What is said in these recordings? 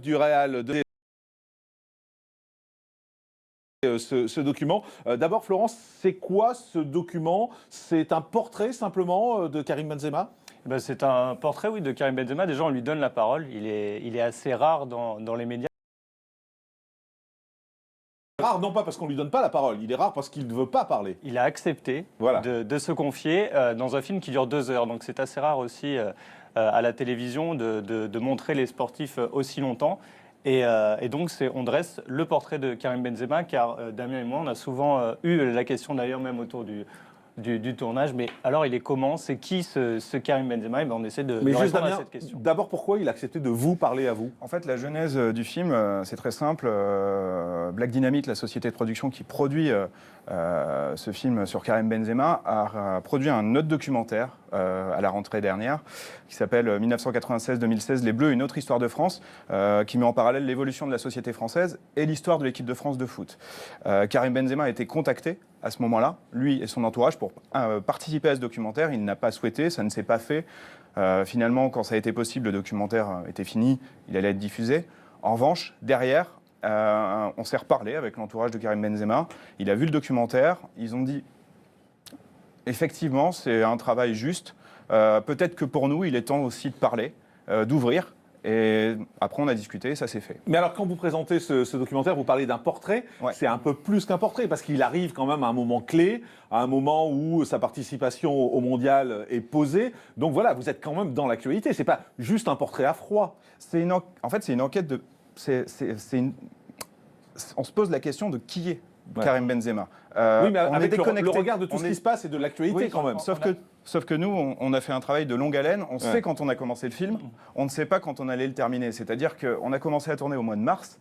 Du Real de ce document. D'abord, Florence, c'est quoi ce document? C'est un portrait simplement de Karim Benzema? Ben, c'est un portrait, oui, de Karim Benzema. Déjà, on lui donne la parole. Il est assez rare dans les médias. Rare, non pas parce qu'on lui donne pas la parole, il est rare parce qu'il ne veut pas parler. Il a accepté Voilà. de se confier dans un film qui dure 2 heures. Donc c'est assez rare aussi à la télévision de montrer les sportifs aussi longtemps. Et donc on dresse le portrait de Karim Benzema, car Damien et moi, on a souvent eu la question d'ailleurs même autour du tournage. Mais alors il est comment? C'est qui ce Karim Benzema? Et ben, on essaie de Mais juste répondre à Damien, cette question. d'abord pourquoi il a accepté de vous parler à vous? En fait, la genèse du film, c'est très simple. Black Dynamite, la société de production qui produit ce film sur Karim Benzema, a produit un autre documentaire à la rentrée dernière qui s'appelle 1996-2016, Les Bleus, une autre histoire de France, qui met en parallèle l'évolution de la société française et l'histoire de l'équipe de France de foot. Karim Benzema a été contacté à ce moment-là, lui et son entourage, pour participer à ce documentaire. Il n'a pas souhaité, ça ne s'est pas fait. Finalement, quand ça a été possible, le documentaire était fini, il allait être diffusé. En revanche, derrière, on s'est reparlé avec l'entourage de Karim Benzema. Il a vu le documentaire, ils ont dit effectivement, c'est un travail juste. Peut-être que pour nous, il est temps aussi de parler, d'ouvrir. Et après, on a discuté, ça s'est fait. Mais alors, quand vous présentez ce documentaire, vous parlez d'un portrait. Ouais. C'est un peu plus qu'un portrait, parce qu'il arrive quand même à un moment clé, à un moment où sa participation au mondial est posée. Donc voilà, vous êtes quand même dans l'actualité. C'est pas juste un portrait à froid. En fait, c'est une enquête de... On se pose la question de qui est Karim Benzema. Oui, mais on avec est déconnecté. le regard de tout ce qui se passe et de l'actualité quand même. Sauf que nous, on a fait un travail de longue haleine. On sait quand on a commencé le film, on ne sait pas quand on allait le terminer. C'est-à-dire qu'on a commencé à tourner au mois de mars.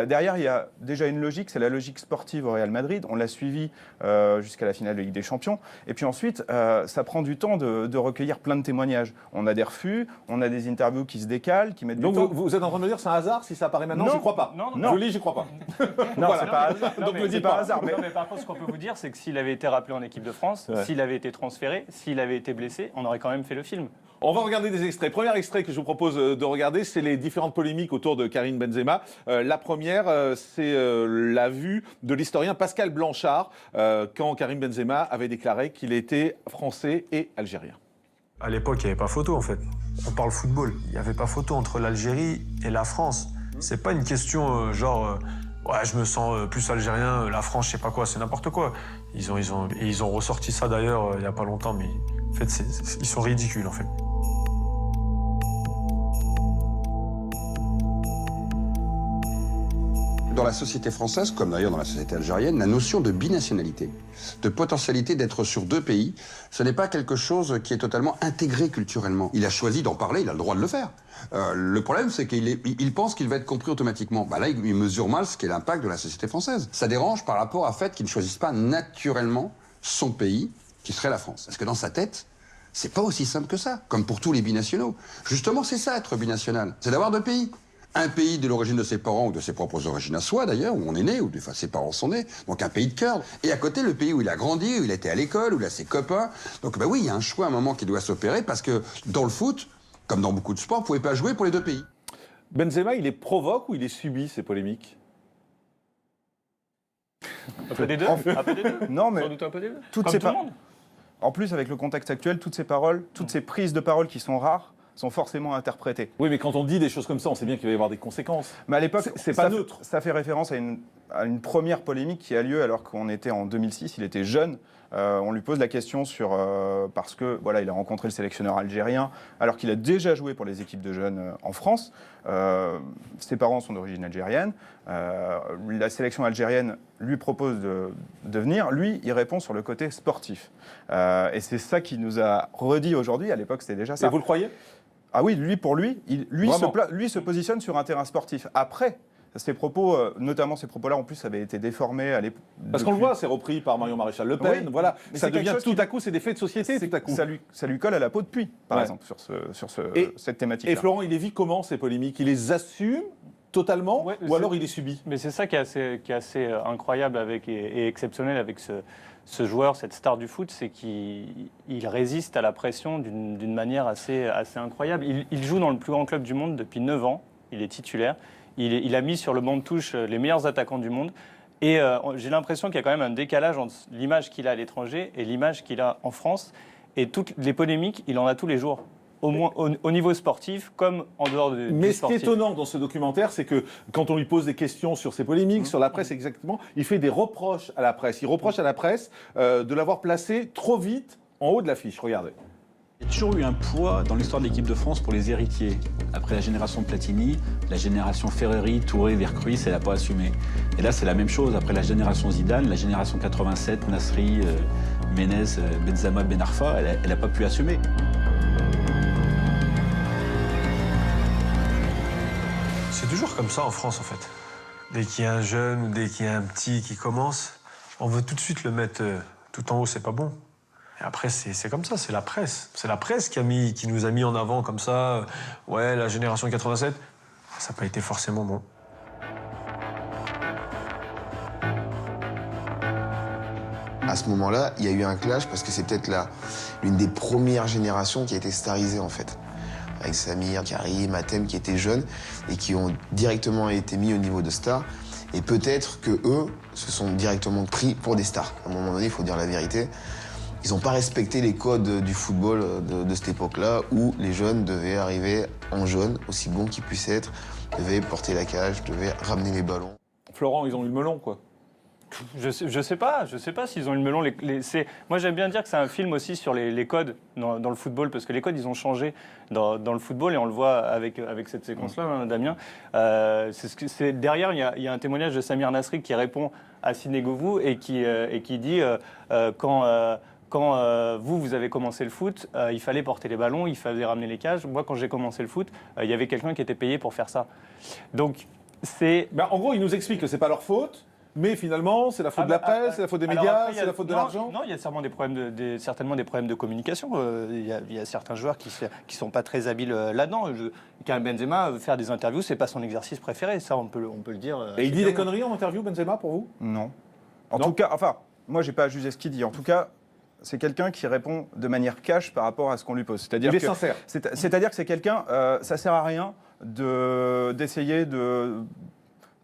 Derrière, il y a déjà une logique, c'est la logique sportive au Real Madrid. On l'a suivi jusqu'à la finale de Ligue des Champions. Et puis ensuite, ça prend du temps de recueillir plein de témoignages. On a des refus, on a des interviews qui se décalent, qui mettent Donc du temps. vous êtes en train de me dire c'est un hasard si ça apparaît maintenant? Non. J'y crois pas. Non. Je lis, j'y crois pas. Non, Voilà. c'est pas hasard. Donc le c'est dites pas pas. hasard. Non, mais par contre, ce qu'on peut vous dire, c'est que s'il avait été rappelé en équipe de France, s'il avait été transféré, s'il avait été blessé, on aurait quand même fait le film. On va regarder des extraits. Premier extrait que je vous propose de regarder, c'est les différentes polémiques autour de Karim Benzema. La première, c'est la vue de l'historien Pascal Blanchard quand Karim Benzema avait déclaré qu'il était français et algérien. À l'époque, il n'y avait pas photo en fait. On parle football. Il n'y avait pas photo entre l'Algérie et la France. C'est pas une question ouais, je me sens plus algérien, la France, je sais pas quoi, c'est n'importe quoi. Ils ont ressorti ça d'ailleurs il n'y a pas longtemps, mais en fait, ils sont ridicules en fait. Dans la société française, comme d'ailleurs dans la société algérienne, la notion de binationalité, de potentialité d'être sur deux pays, ce n'est pas quelque chose qui est totalement intégré culturellement. Il a choisi d'en parler, il a le droit de le faire. Le problème, c'est qu'il pense qu'il va être compris automatiquement. Là, il mesure mal ce qu'est l'impact de la société française. Ça dérange par rapport au fait qu'il ne choisisse pas naturellement son pays, qui serait la France. Parce que dans sa tête, c'est pas aussi simple que ça, comme pour tous les binationaux. Justement, c'est ça, être binational, c'est d'avoir deux pays. Un pays de l'origine de ses parents ou de ses propres origines à soi d'ailleurs, où on est né, ou enfin ses parents sont nés, donc un pays de cœur. Et à côté, le pays où il a grandi, où il était à l'école, où il a ses copains. Donc oui, il y a un choix à un moment qui doit s'opérer parce que dans le foot, comme dans beaucoup de sports, vous ne pouvez pas jouer pour les deux pays. Benzema, il les provoque ou il les subit, ces polémiques? Un peu des deux. Un peu des deux. Non, mais Sans doute un peu des deux. toutes Comme ces tout le monde. En plus, avec le contexte actuel, toutes ces paroles, toutes ces prises de parole qui sont rares, sont forcément interprétées. Oui, mais quand on dit des choses comme ça, on sait bien qu'il va y avoir des conséquences. Mais à l'époque, c'est pas neutre. Ça fait référence à une première polémique qui a lieu alors qu'on était en 2006, il était jeune. On lui pose la question parce que voilà, il a rencontré le sélectionneur algérien alors qu'il a déjà joué pour les équipes de jeunes en France. Ses parents sont d'origine algérienne. La sélection algérienne lui propose de venir. Lui, il répond sur le côté sportif. Et c'est ça qui nous a redit aujourd'hui. À l'époque, c'était déjà ça. Et vous le croyez? Ah oui, lui Vraiment se positionne sur un terrain sportif. Après, ces propos, notamment ces propos-là, en plus, avaient été déformés à l'époque. Parce qu'on le voit, c'est repris par Marion Maréchal Le Pen. Oui, voilà, mais ça c'est quelque devient chose tout qui- à coup, c'est des faits de société tout à coup. Ça lui colle à la peau depuis, par exemple, sur cette thématique-là. Et Florent, il les vit comment ces polémiques? Il les assume totalement Ouais, ou alors il les subit? Mais c'est ça qui est assez incroyable et exceptionnel avec ce joueur, cette star du foot, c'est qu'il résiste à la pression d'une manière assez incroyable. Il joue dans le plus grand club du monde depuis 9 ans, il est titulaire. il a mis sur le banc de touche les meilleurs attaquants du monde. Et j'ai l'impression qu'il y a quand même un décalage entre l'image qu'il a à l'étranger et l'image qu'il a en France. Et toutes les polémiques, il en a tous les jours. Au moins au niveau sportif comme en dehors du Mais ce qui sportif. est étonnant dans ce documentaire, c'est que quand on lui pose des questions sur ces polémiques, sur la presse exactement, il fait des reproches à la presse. Il reproche à la presse de l'avoir placé trop vite en haut de l'affiche. Regardez. Il y a toujours eu un poids dans l'histoire de l'équipe de France pour les héritiers. Après la génération Platini, la génération Ferreri, Touré, Vercruis, elle n'a pas assumé. Et là, c'est la même chose. Après la génération Zidane, la génération 87, Nasri, Menez, Benzema, Ben Arfa, elle n'a pas pu assumer. C'est toujours comme ça en France, en fait. Dès qu'il y a un jeune ou dès qu'il y a un petit qui commence, on veut tout de suite le mettre tout en haut, c'est pas bon. Et après, c'est comme ça, c'est la presse. C'est la presse qui nous a mis en avant comme ça. Ouais, la génération 87, ça n'a pas été forcément bon. À ce moment-là, il y a eu un clash parce que c'est peut-être l'une des premières générations qui a été starisée en fait. Avec Samir, Karim, Hatem qui étaient jeunes et qui ont directement été mis au niveau de stars. Et peut-être que eux se sont directement pris pour des stars. À un moment donné, il faut dire la vérité. Ils n'ont pas respecté les codes du football de cette époque-là où les jeunes devaient arriver en jaune, aussi bons qu'ils puissent être, devaient porter la cage, devaient ramener les ballons. Florent, ils ont eu le melon, quoi. Je sais pas s'ils ont eu le melon. Moi, j'aime bien dire que c'est un film aussi sur les codes dans le football, parce que les codes, ils ont changé dans le football, et on le voit avec cette séquence-là, hein, Damien. Derrière, il y a un témoignage de Samir Nasri qui répond à Sinegovou et qui dit quand vous avez commencé le foot, il fallait porter les ballons, il fallait ramener les cages. Moi, quand j'ai commencé le foot, il y avait quelqu'un qui était payé pour faire ça. Donc, c'est... Ben, en gros, ils nous expliquent que c'est pas leur faute. Mais finalement, c'est la faute de la presse, c'est la faute des médias, c'est la faute de l'argent. Non, il y a certainement des problèmes de communication. Il y a certains joueurs qui sont pas très habiles là-dedans. Karim Benzema, faire des interviews, c'est pas son exercice préféré. Ça, on peut le dire. Et il dit des conneries en interview, Benzema, pour vous? Non. En tout cas, enfin, moi, j'ai pas à juger ce qu'il dit. En tout cas, c'est quelqu'un qui répond de manière cash par rapport à ce qu'on lui pose. Il est sincère. C'est-à-dire que c'est quelqu'un, ça sert à rien d'essayer de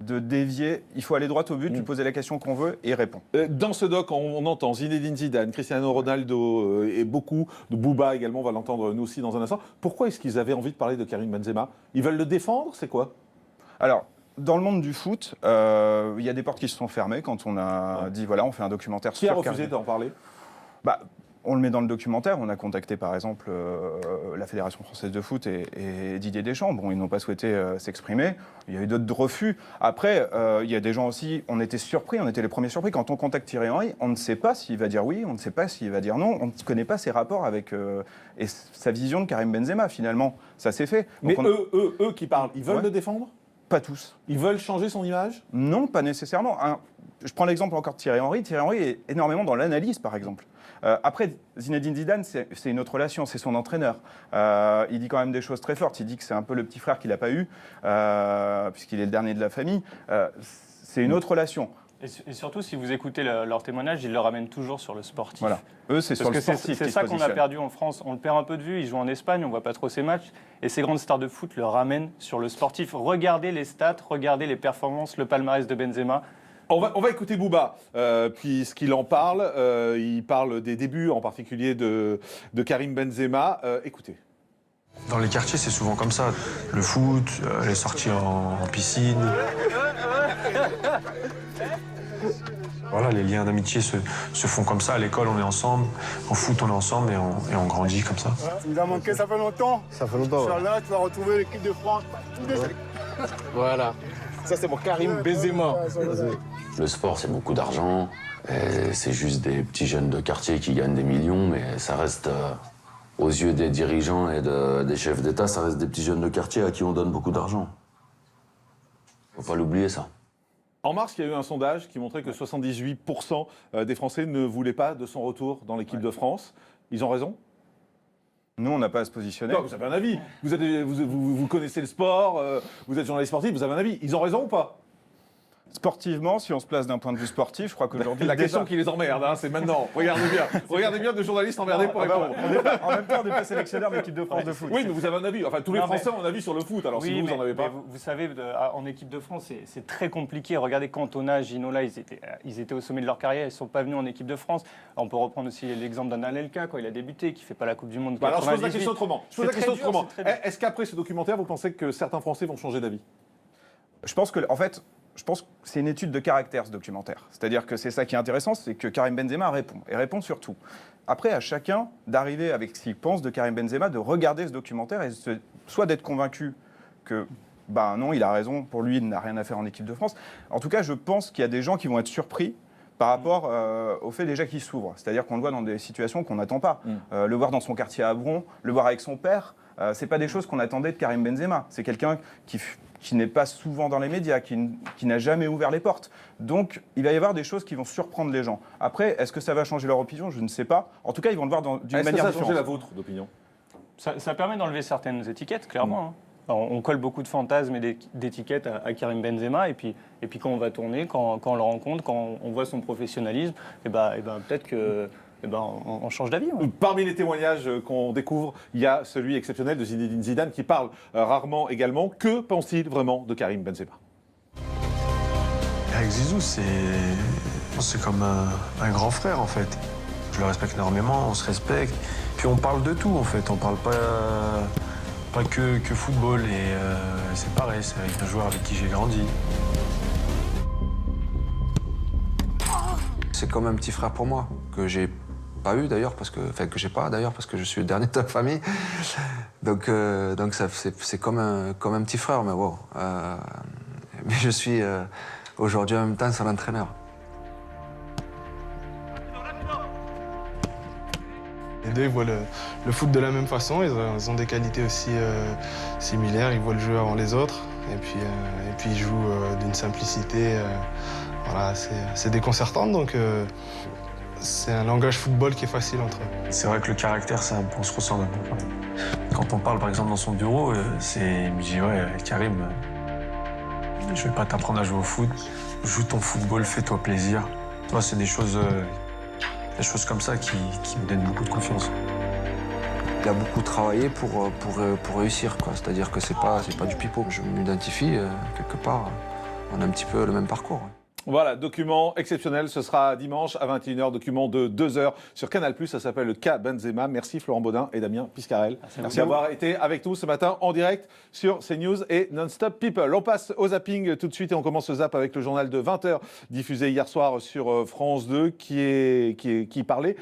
dévier, il faut aller droit au but, lui poser la question qu'on veut et il répond. Dans ce doc, on entend Zinedine Zidane, Cristiano Ronaldo et beaucoup de Bouba également, on va l'entendre nous aussi dans un instant. Pourquoi est-ce qu'ils avaient envie de parler de Karim Benzema? Ils veulent le défendre, c'est quoi? Alors, dans le monde du foot, il y a des portes qui se sont fermées quand on a dit voilà, on fait un documentaire Qui sur a refusé d'en parler? On le met dans le documentaire. On a contacté par exemple la Fédération française de foot et Didier Deschamps. Bon, ils n'ont pas souhaité s'exprimer. Il y a eu d'autres refus. Après, il y a des gens aussi, on était surpris, on était les premiers surpris. Quand on contacte Thierry Henry, on ne sait pas s'il va dire oui, on ne sait pas s'il va dire non. On ne connaît pas ses rapports avec et sa vision de Karim Benzema finalement. Ça s'est fait. Mais donc eux qui parlent, ils veulent le défendre? Pas tous. Ils veulent changer son image? Non, pas nécessairement. Je prends l'exemple encore de Thierry Henry. Thierry Henry est énormément dans l'analyse, par exemple. Après, Zinedine Zidane, c'est une autre relation, c'est son entraîneur. Il dit quand même des choses très fortes. Il dit que c'est un peu le petit frère qu'il n'a pas eu, puisqu'il est le dernier de la famille. C'est une autre relation. Et surtout, si vous écoutez leur témoignage, ils le ramènent toujours sur le sportif. Voilà. Eux, c'est sur le sportif. C'est ça qu'on a perdu en France. On le perd un peu de vue. Ils jouent en Espagne, on ne voit pas trop ces matchs. Et ces grandes stars de foot le ramènent sur le sportif. Regardez les stats, regardez les performances, le palmarès de Benzema. On va écouter Bouba, puisqu'il en parle. Il parle des débuts, en particulier de Karim Benzema. Écoutez. Dans les quartiers, c'est souvent comme ça. Le foot, les sorties en piscine. Voilà, les liens d'amitié se font comme ça. À l'école, on est ensemble. Au foot, on est ensemble et on grandit comme ça. Tu nous as manqué, ça fait longtemps. Ça fait longtemps. Inch'Allah, tu vas retrouver l'équipe de France. Voilà. Ça, c'est mon Karim Benzema. Le sport, c'est beaucoup d'argent. C'est juste des petits jeunes de quartier qui gagnent des millions, mais ça reste, aux yeux des dirigeants et des chefs d'État, ça reste des petits jeunes de quartier à qui on donne beaucoup d'argent. Faut pas l'oublier, ça. En mars, il y a eu un sondage qui montrait que 78% des Français ne voulaient pas de son retour dans l'équipe de France. Ils ont raison? Nous, on n'a pas à se positionner. Non, vous avez un avis. Vous connaissez le sport, vous êtes journaliste sportif, vous avez un avis. Ils ont raison ou pas? Sportivement, si on se place d'un point de vue sportif, je crois qu'aujourd'hui... La le question débat- qui les emmerde, hein, c'est maintenant. Regardez bien de journalistes emmerdés pour répondre. En même temps, on n'est pas sélectionneur de l'équipe de France de foot. Oui, mais vous avez un avis. Enfin, tous les Non, Français ont un avis sur le foot. Alors, Oui, si vous en avez mais pas. vous savez, en équipe de France, c'est très compliqué. Regardez Cantona, Ginola, ils étaient au sommet de leur carrière, ils ne sont pas venus en équipe de France. On peut reprendre aussi l'exemple d'un Anelka, quand il a débuté, qui ne fait pas la Coupe du Monde. Bah alors, je pose la 98. question autrement. Est-ce qu'après ce documentaire, vous pensez que certains Français vont changer d'avis? Je pense que c'est une étude de caractère, ce documentaire. C'est-à-dire que c'est ça qui est intéressant, c'est que Karim Benzema répond, et répond sur tout. Après, à chacun d'arriver avec ce qu'il pense de Karim Benzema, de regarder ce documentaire et soit d'être convaincu que, ben non, il a raison, pour lui, il n'a rien à faire en équipe de France. En tout cas, je pense qu'il y a des gens qui vont être surpris par rapport au fait déjà qu'il s'ouvre. C'est-à-dire qu'on le voit dans des situations qu'on n'attend pas. Le voir dans son quartier à Bron, le voir avec son père, c'est pas des choses qu'on attendait de Karim Benzema. C'est quelqu'un qui n'est pas souvent dans les médias, qui n'a jamais ouvert les portes. Donc, il va y avoir des choses qui vont surprendre les gens. Après, est-ce que ça va changer leur opinion? Je ne sais pas. En tout cas, ils vont le voir d'une manière différente. Est-ce que ça a changé la vôtre d'opinion? Ça permet d'enlever certaines étiquettes, clairement. Hein. Alors, on colle beaucoup de fantasmes et d'étiquettes à Karim Benzema, et puis quand on va tourner, quand on le rencontre, quand on voit son professionnalisme, peut-être que... on change d'avis. Ouais. Parmi les témoignages qu'on découvre, il y a celui exceptionnel de Zinedine Zidane qui parle rarement également. Que pense-t-il vraiment de Karim Benzema? Avec Zizou, c'est comme un grand frère en fait. Je le respecte énormément, on se respecte. Puis on parle de tout en fait, on parle pas que football. Et c'est pareil, c'est avec un joueur avec qui j'ai grandi. C'est comme un petit frère pour moi, que j'ai pas eu d'ailleurs, que j'ai pas d'ailleurs, parce que je suis le dernier de ta famille. Donc c'est comme un petit frère, mais wow. Mais je suis aujourd'hui en même temps son entraîneur. Les deux, ils voient le foot de la même façon, ils ont des qualités aussi similaires, ils voient le jeu avant les autres, et puis ils jouent d'une simplicité, voilà, c'est déconcertant, donc c'est un langage football qui est facile entre eux. C'est vrai que le caractère, on se ressemble un peu. Quand on parle par exemple dans son bureau, il me dit ouais, Karim, je vais pas t'apprendre à jouer au foot, joue ton football, fais-toi plaisir. Toi, c'est des choses comme ça qui me donnent beaucoup de confiance. Il a beaucoup travaillé pour réussir, quoi. C'est-à-dire que c'est pas du pipeau. Je m'identifie quelque part. On a un petit peu le même parcours. Voilà, document exceptionnel, ce sera dimanche à 21h, document de 2 heures sur Canal+, ça s'appelle le cas Benzema. Merci Florent Baudin et Damien Piscarel. Merci d'avoir été avec nous ce matin en direct sur CNews et Non-Stop People. On passe au zapping tout de suite et on commence le zap avec le journal de 20h diffusé hier soir sur France 2 qui parlait